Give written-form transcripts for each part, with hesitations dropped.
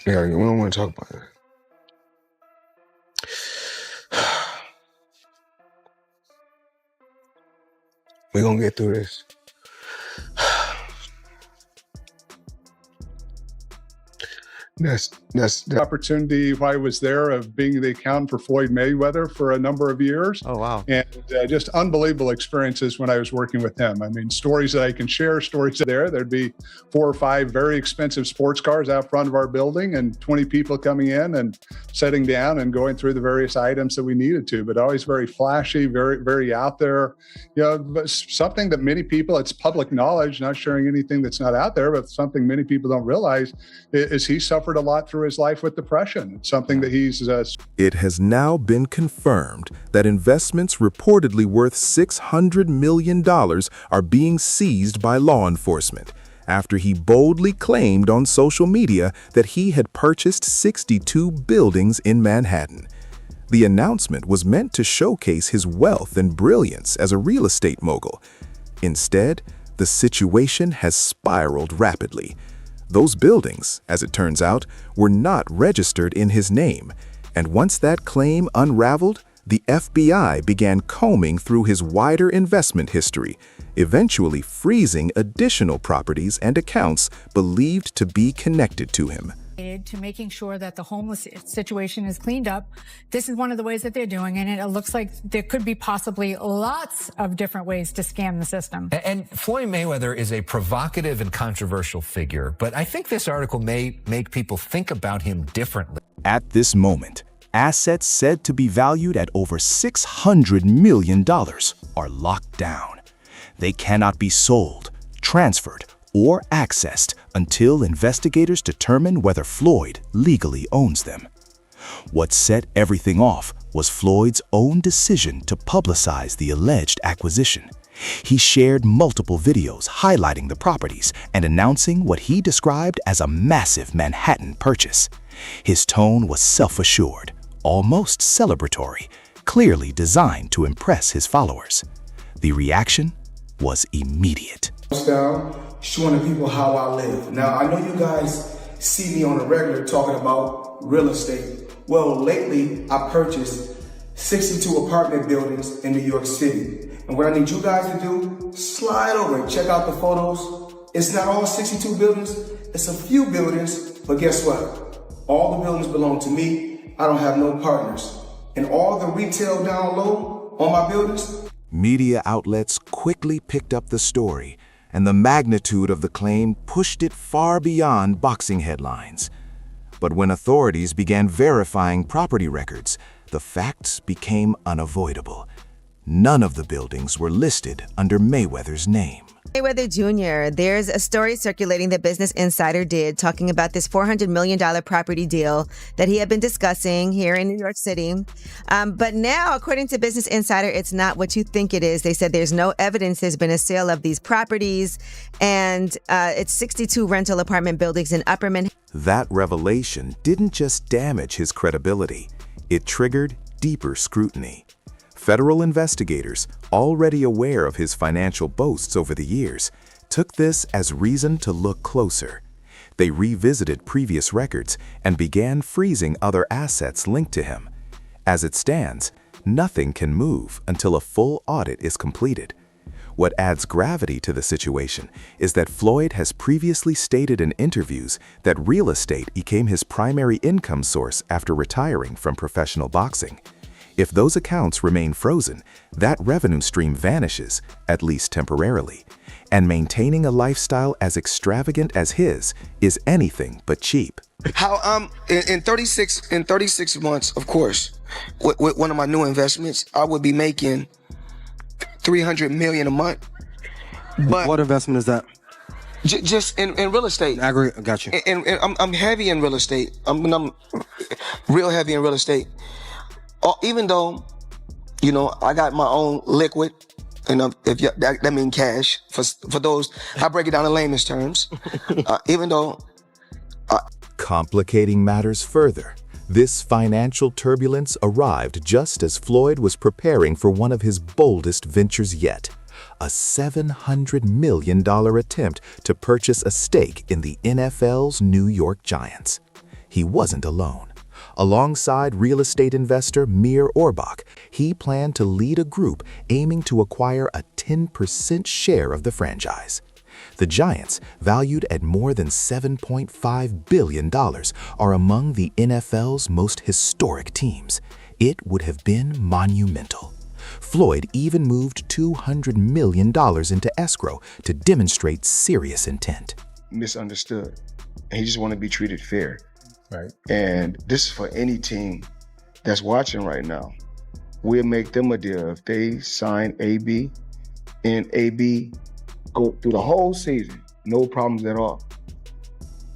Yeah, we don't want to talk about that. We're gonna get through this. That's the opportunity while I was there of being the accountant for Floyd Mayweather for a number of years. Oh, wow. And just unbelievable experiences when I was working with him. I mean, stories that I can share, stories there. There'd be 4 or 5 very expensive sports cars out front of our building and 20 people coming in and sitting down and going through the various items that we needed to, but always very flashy, very, very out there. You know, but something that many people, it's public knowledge, not sharing anything that's not out there, but something many people don't realize is he suffered a lot through his life with depression. It's something that he's... It has now been confirmed that investments reportedly worth $600 million are being seized by law enforcement after he boldly claimed on social media that he had purchased 62 buildings in Manhattan. The announcement was meant to showcase his wealth and brilliance as a real estate mogul. Instead, the situation has spiraled rapidly. Those buildings, as it turns out, were not registered in his name, and once that claim unraveled, the FBI began combing through his wider investment history, eventually freezing additional properties and accounts believed to be connected to him. To making sure that the homeless situation is cleaned up. This is one of the ways that they're doing it, and it looks like there could be possibly lots of different ways to scam the system. And Floyd Mayweather is a provocative and controversial figure, but I think this article may make people think about him differently. At this moment, assets said to be valued at over $600 million are locked down. They cannot be sold, transferred, or accessed until investigators determine whether Floyd legally owns them. What set everything off was Floyd's own decision to publicize the alleged acquisition. He shared multiple videos highlighting the properties and announcing what he described as a massive Manhattan purchase. His tone was self-assured, almost celebratory, clearly designed to impress his followers. The reaction was immediate. Showing the people how I live. Now, I know you guys see me on a regular talking about real estate. Well, lately, I purchased 62 apartment buildings in New York City. And what I need you guys to do, slide over and check out the photos. It's not all 62 buildings, it's a few buildings, but guess what? All the buildings belong to me. I don't have no partners. And all the retail down low on my buildings. Media outlets quickly picked up the story, and the magnitude of the claim pushed it far beyond boxing headlines. But when authorities began verifying property records, the facts became unavoidable. None of the buildings were listed under Mayweather's name. Mayweather Jr., there's a story circulating that Business Insider did talking about this $400 million property deal that he had been discussing here in New York City. But now, according to Business Insider, it's not what you think it is. They said there's no evidence there's been a sale of these properties, and it's 62 rental apartment buildings in Upper Manhattan. That revelation didn't just damage his credibility, it triggered deeper scrutiny. Federal investigators, already aware of his financial boasts over the years, took this as reason to look closer. They revisited previous records and began freezing other assets linked to him. As it stands, nothing can move until a full audit is completed. What adds gravity to the situation is that Floyd has previously stated in interviews that real estate became his primary income source after retiring from professional boxing. If those accounts remain frozen, that revenue stream vanishes, at least temporarily, and maintaining a lifestyle as extravagant as his is anything but cheap. How in 36 months, of course, with one of my new investments, I would be making $300 million a month. But what investment is that? Just in real estate. I got you. And I'm heavy in real estate. I'm real heavy in real estate. Even though, you know, I got my own liquid, and if that means cash for those, I break it down in layman's terms. Even though, complicating matters further, this financial turbulence arrived just as Floyd was preparing for one of his boldest ventures yet, a $700 million attempt to purchase a stake in the NFL's New York Giants. he wasn't alone. Alongside real estate investor Mir Orbach, he planned to lead a group aiming to acquire a 10% share of the franchise. The Giants, valued at more than $7.5 billion, are among the NFL's most historic teams. It would have been monumental. Floyd even moved $200 million into escrow to demonstrate serious intent. Misunderstood. And he just want to be treated fair. Right. And this is for any team that's watching right now. We'll make them a deal. If they sign AB and AB go through the whole season, no problems at all.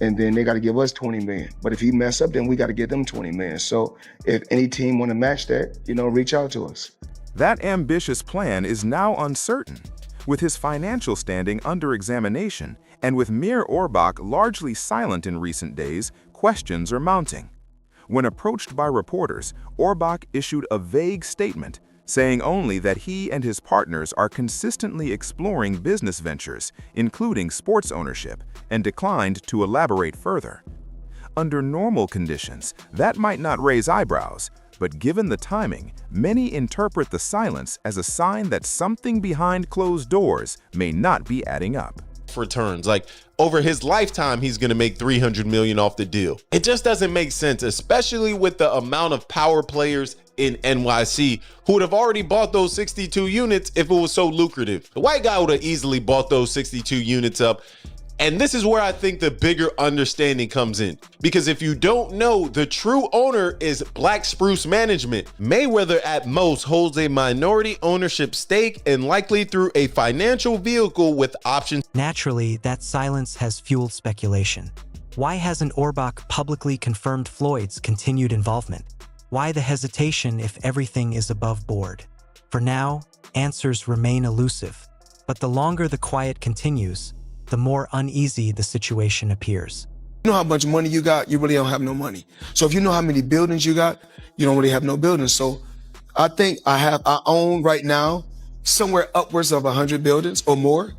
And then they got to give us 20 million. But if he mess up, then we got to give them 20 million. So if any team want to match that, reach out to us. That ambitious plan is now uncertain. With his financial standing under examination, and with Mir Orbach largely silent in recent days, questions are mounting. When approached by reporters, Orbach issued a vague statement, saying only that he and his partners are consistently exploring business ventures, including sports ownership, and declined to elaborate further. Under normal conditions, that might not raise eyebrows, but given the timing, many interpret the silence as a sign that something behind closed doors may not be adding up. Returns, like over his lifetime he's going to make $300 million off the deal. It just doesn't make sense, especially with the amount of power players in NYC who would have already bought those 62 units if it was so lucrative. The white guy would have easily bought those 62 units up. And this is where I think the bigger understanding comes in. Because if you don't know, the true owner is Black Spruce Management. Mayweather at most holds a minority ownership stake and likely through a financial vehicle with options. Naturally, that silence has fueled speculation. Why hasn't Orbach publicly confirmed Floyd's continued involvement? Why the hesitation if everything is above board? For now, answers remain elusive. But the longer the quiet continues, the more uneasy the situation appears. You know how much money you got, you really don't have no money. So if you know how many buildings you got, you don't really have no buildings. So I think I own right now somewhere upwards of 100 buildings or more.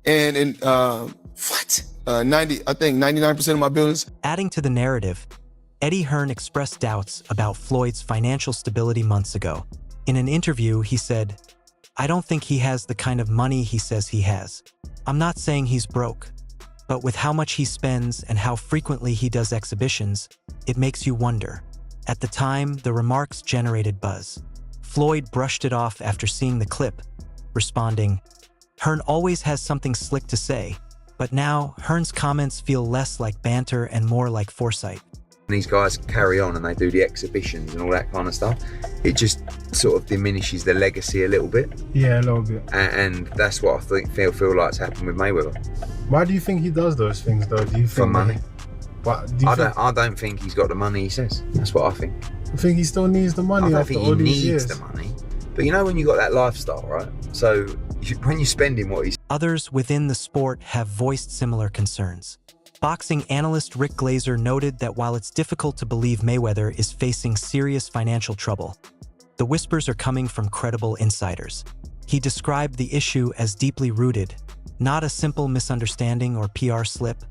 And in 99% of my buildings. Adding to the narrative, Eddie Hearn expressed doubts about Floyd's financial stability months ago. In an interview, he said, "I don't think he has the kind of money he says he has. I'm not saying he's broke, but with how much he spends and how frequently he does exhibitions, it makes you wonder." At the time, the remarks generated buzz. Floyd brushed it off after seeing the clip, responding, "Hearn always has something slick to say," but now Hearn's comments feel less like banter and more like foresight. These guys carry on and they do the exhibitions and all that kind of stuff. It just sort of diminishes the legacy a little bit. Yeah, a little bit. And that's what I feel like's happened with Mayweather. Why do you think he does those things though? Do you think for money? I don't think he's got the money he says. That's what I think. I think he still needs the money after all these years. I don't think he needs the money. But you know when you got that lifestyle, right? So when you're spending what he's... Others within the sport have voiced similar concerns. Boxing analyst Rick Glazer noted that while it's difficult to believe Mayweather is facing serious financial trouble, the whispers are coming from credible insiders. He described the issue as deeply rooted, not a simple misunderstanding or PR slip,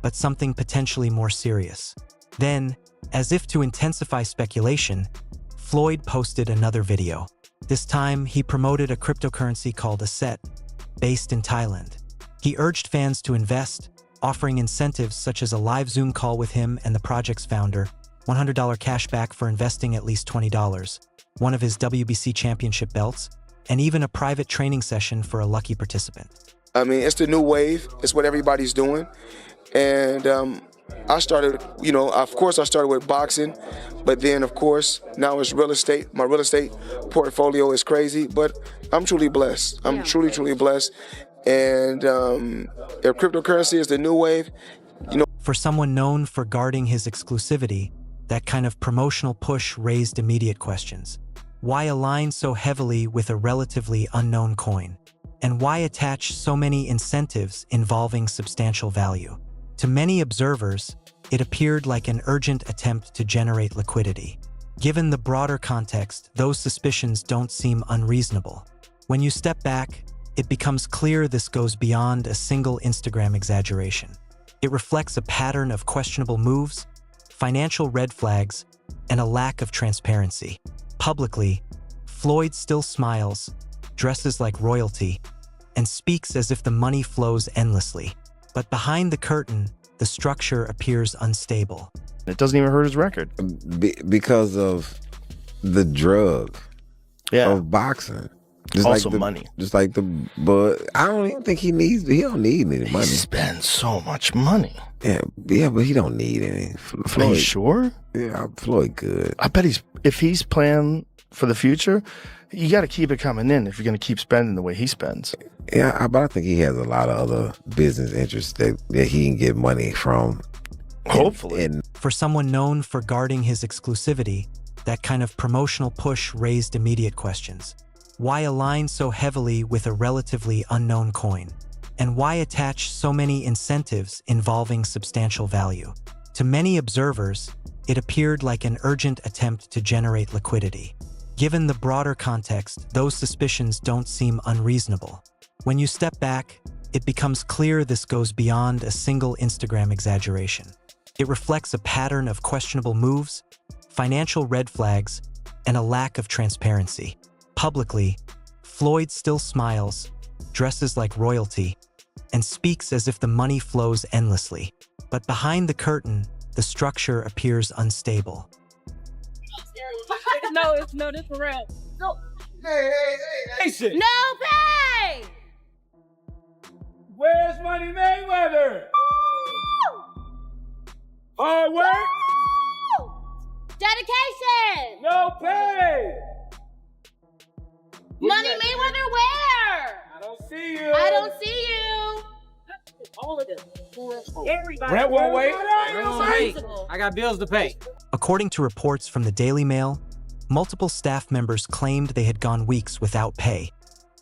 but something potentially more serious. Then, as if to intensify speculation, Floyd posted another video. This time, he promoted a cryptocurrency called Asset, based in Thailand. He urged fans to invest, offering incentives such as a live Zoom call with him and the project's founder, $100 cash back for investing at least $20, one of his WBC championship belts, and even a private training session for a lucky participant. I mean, it's the new wave. It's what everybody's doing. And I started, of course I started with boxing, but then of course, now it's real estate. My real estate portfolio is crazy, but I'm truly blessed. I'm truly blessed. And if cryptocurrency is the new wave, For someone known for guarding his exclusivity, that kind of promotional push raised immediate questions. Why align so heavily with a relatively unknown coin? And why attach so many incentives involving substantial value? To many observers, it appeared like an urgent attempt to generate liquidity. Given the broader context, those suspicions don't seem unreasonable. When you step back, it becomes clear this goes beyond a single Instagram exaggeration. It reflects a pattern of questionable moves, financial red flags, and a lack of transparency. Publicly, Floyd still smiles, dresses like royalty, and speaks as if the money flows endlessly. But behind the curtain, the structure appears unstable. It doesn't even hurt his record. Because of the drug of boxing. Just also like money. Just like but I don't even think he don't need any money. He spends so much money. Yeah, but he don't need any. Floyd, Are you sure? Yeah, Floyd good. I bet if he's planning for the future, you got to keep it coming in if you're going to keep spending the way he spends. Yeah, but I think he has a lot of other business interests that he can get money from. Hopefully. For someone known for guarding his exclusivity, that kind of promotional push raised immediate questions. Why align so heavily with a relatively unknown coin? And why attach so many incentives involving substantial value? To many observers, it appeared like an urgent attempt to generate liquidity. Given the broader context, those suspicions don't seem unreasonable. When you step back, it becomes clear this goes beyond a single Instagram exaggeration. It reflects a pattern of questionable moves, financial red flags, and a lack of transparency. Publicly, Floyd still smiles, dresses like royalty, and speaks as if the money flows endlessly. But behind the curtain, the structure appears unstable. No, this for real. No. Hey. No pay! Where's Money Mayweather? Hard work? Dedication! No pay! Money Mayweather where? I don't see you. I don't see you. All of this. Everybody. Rent won't wait. I got bills to pay. According to reports from the Daily Mail, multiple staff members claimed they had gone weeks without pay,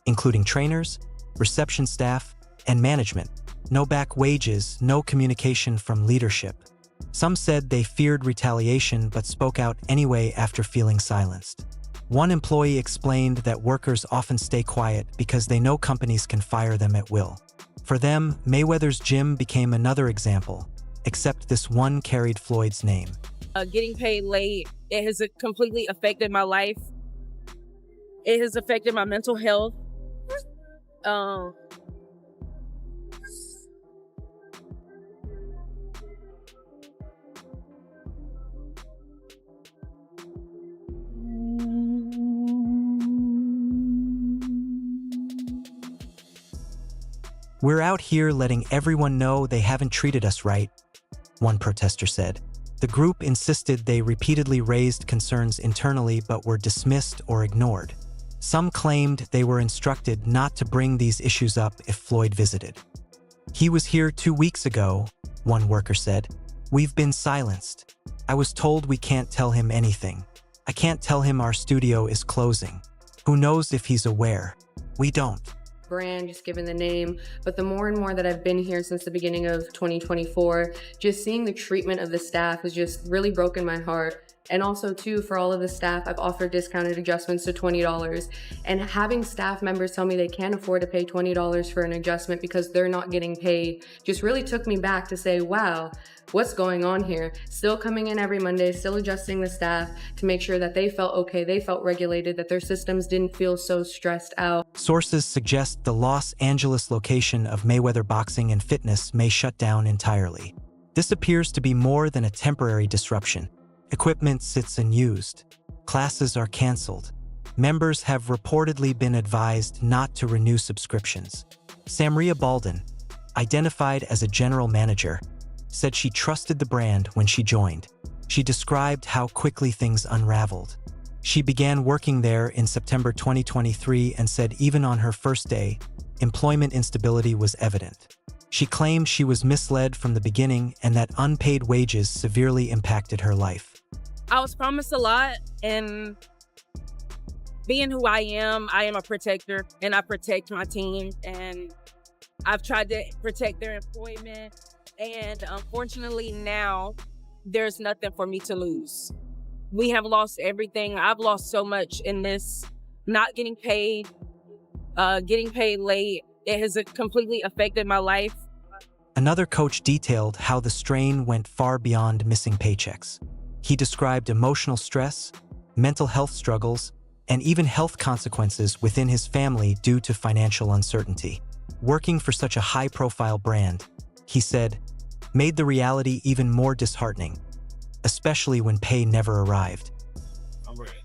including trainers, reception staff, and management. No back wages, no communication from leadership. Some said they feared retaliation but spoke out anyway after feeling silenced. One employee explained that workers often stay quiet because they know companies can fire them at will. For them, Mayweather's gym became another example, except this one carried Floyd's name. Getting paid late, it has completely affected my life. It has affected my mental health. "We're out here letting everyone know they haven't treated us right," one protester said. The group insisted they repeatedly raised concerns internally but were dismissed or ignored. Some claimed they were instructed not to bring these issues up if Floyd visited. "He was here 2 weeks ago," one worker said. "We've been silenced. I was told we can't tell him anything. I can't tell him our studio is closing. Who knows if he's aware? We don't." Brand, just given the name, but the more and more that I've been here since the beginning of 2024, just seeing the treatment of the staff has just really broken my heart. And also too, for all of the staff, I've offered discounted adjustments to $20. And having staff members tell me they can't afford to pay $20 for an adjustment because they're not getting paid just really took me back to say, wow, what's going on here? Still coming in every Monday, still adjusting the staff to make sure that they felt okay, they felt regulated, that their systems didn't feel so stressed out. Sources suggest the Los Angeles location of Mayweather Boxing and Fitness may shut down entirely. This appears to be more than a temporary disruption. Equipment sits unused. Classes are canceled. Members have reportedly been advised not to renew subscriptions. Samria Balden, identified as a general manager, said she trusted the brand when she joined. She described how quickly things unraveled. She began working there in September 2023 and said even on her first day, employment instability was evident. She claimed she was misled from the beginning and that unpaid wages severely impacted her life. I was promised a lot, and being who I am a protector, and I protect my team, and I've tried to protect their employment, and unfortunately now there's nothing for me to lose. We have lost everything. I've lost so much in this, not getting paid late. It has completely affected my life. Another coach detailed how the strain went far beyond missing paychecks. He described emotional stress, mental health struggles, and even health consequences within his family due to financial uncertainty. Working for such a high-profile brand, he said, made the reality even more disheartening, especially when pay never arrived.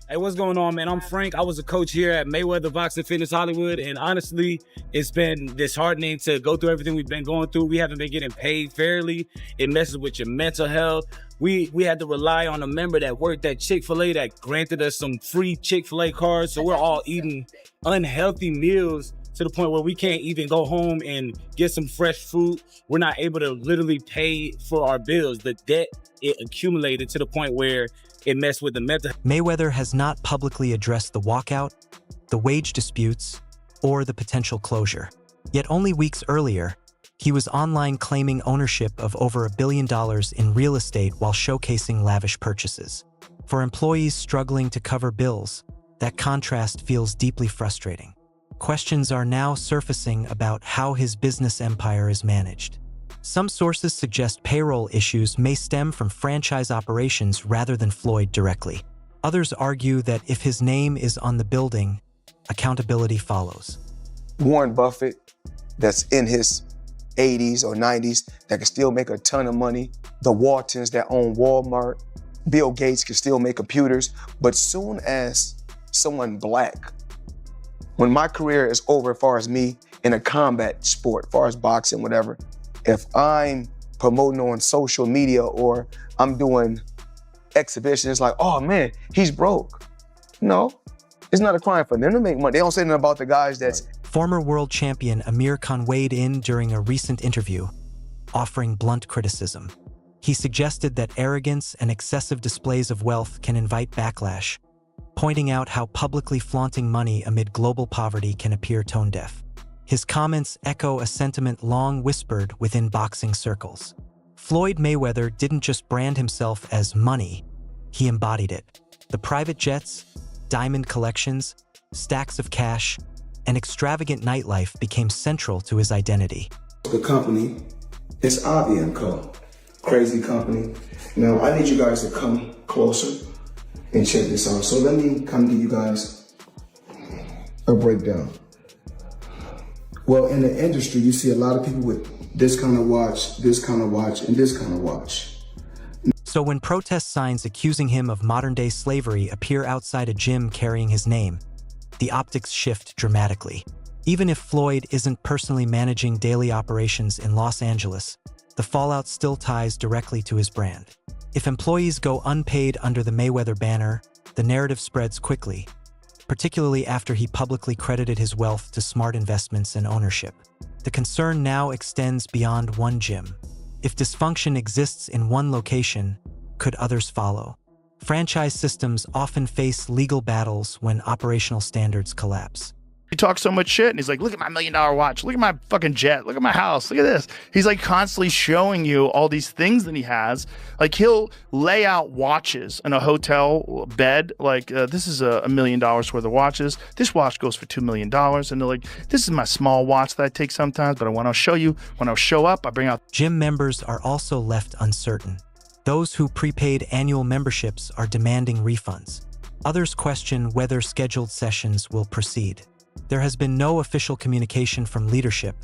Hey, what's going on, man? I'm Frank. I was a coach here at Mayweather Boxing Fitness Hollywood, and honestly, it's been disheartening to go through everything we've been going through. We haven't been getting paid fairly. It messes with your mental health. We had to rely on a member that worked at Chick-fil-A that granted us some free Chick-fil-A cards, so we're all eating unhealthy meals to the point where we can't even go home and get some fresh food. We're not able to literally pay for our bills. The debt, it accumulated to the point where it messed with the mental. Mayweather has not publicly addressed the walkout, the wage disputes, or the potential closure. Yet only weeks earlier, he was online claiming ownership of over $1 billion in real estate while showcasing lavish purchases. For employees struggling to cover bills, that contrast feels deeply frustrating. Questions are now surfacing about how his business empire is managed. Some sources suggest payroll issues may stem from franchise operations rather than Floyd directly. Others argue that if his name is on the building, accountability follows. Warren Buffett, that's in his 80s or 90s, that can still make a ton of money. The Waltons that own Walmart. Bill Gates can still make computers. But soon as someone black, when my career is over as far as me in a combat sport, as far as boxing, whatever, if I'm promoting on social media or I'm doing exhibitions, it's like, oh man, he's broke. No, it's not a crime for them to make money. They don't say nothing about the guys that's... Former world champion Amir Khan weighed in during a recent interview, offering blunt criticism. He suggested that arrogance and excessive displays of wealth can invite backlash, pointing out how publicly flaunting money amid global poverty can appear tone-deaf. His comments echo a sentiment long whispered within boxing circles. Floyd Mayweather didn't just brand himself as money, he embodied it. The private jets, diamond collections, stacks of cash, and extravagant nightlife became central to his identity. The company is Avi & Co. Crazy company. Now, I need you guys to come closer and check this out. So let me come give you guys a breakdown. Well, in the industry, you see a lot of people with this kind of watch, this kind of watch, and this kind of watch. So when protest signs accusing him of modern-day slavery appear outside a gym carrying his name, the optics shift dramatically. Even if Floyd isn't personally managing daily operations in Los Angeles, the fallout still ties directly to his brand. If employees go unpaid under the Mayweather banner, the narrative spreads quickly, particularly after he publicly credited his wealth to smart investments and ownership. The concern now extends beyond one gym. If dysfunction exists in one location, could others follow? Franchise systems often face legal battles when operational standards collapse. He talks so much shit and he's like, look at my $1 million watch, look at my fucking jet, look at my house, look at this. He's like constantly showing you all these things that he has. Like he'll lay out watches in a hotel bed. Like this is $1 million worth of watches. This watch goes for $2 million. And they're like, this is my small watch that I take sometimes, but I want to show you when I show up, I bring out. Gym members are also left uncertain. Those who prepaid annual memberships are demanding refunds. Others question whether scheduled sessions will proceed. There has been no official communication from leadership,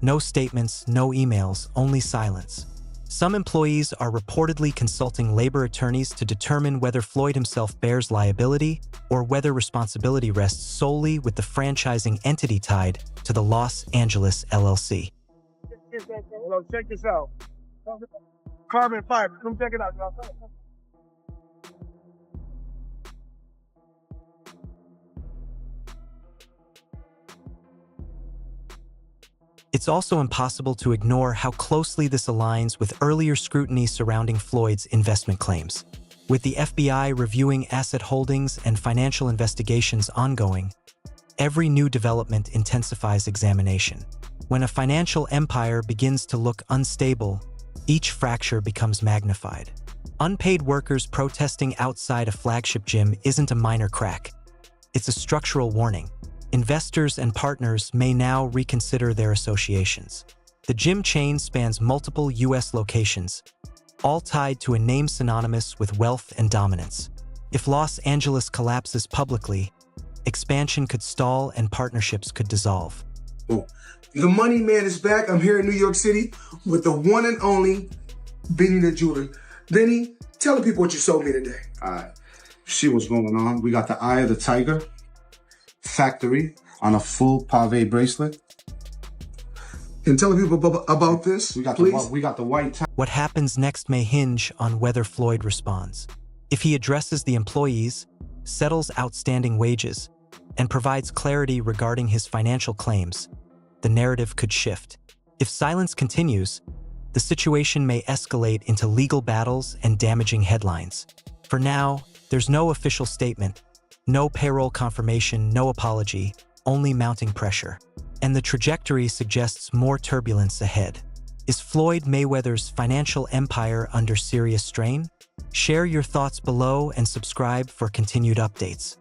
no statements, no emails, only silence. Some employees are reportedly consulting labor attorneys to determine whether Floyd himself bears liability or whether responsibility rests solely with the franchising entity tied to the Los Angeles LLC. Check this out. Carbon fiber. Come check it out, y'all. It's also impossible to ignore how closely this aligns with earlier scrutiny surrounding Floyd's investment claims. With the FBI reviewing asset holdings and financial investigations ongoing, every new development intensifies examination. When a financial empire begins to look unstable, each fracture becomes magnified. Unpaid workers protesting outside a flagship gym isn't a minor crack. It's a structural warning. Investors and partners may now reconsider their associations. The gym chain spans multiple U.S. locations, all tied to a name synonymous with wealth and dominance. If Los Angeles collapses publicly, expansion could stall and partnerships could dissolve. The money man is back. I'm here in New York City with the one and only Benny the Jeweler. Benny, tell the people what you sold me today. All right. See what's going on. We got the Eye of the Tiger factory on a full pave bracelet. And tell the people about this, We got please. the white tiger. What happens next may hinge on whether Floyd responds. If he addresses the employees, settles outstanding wages, and provides clarity regarding his financial claims, the narrative could shift. If silence continues, the situation may escalate into legal battles and damaging headlines. For now, there's no official statement, no payroll confirmation, no apology, only mounting pressure. And the trajectory suggests more turbulence ahead. Is Floyd Mayweather's financial empire under serious strain? Share your thoughts below and subscribe for continued updates.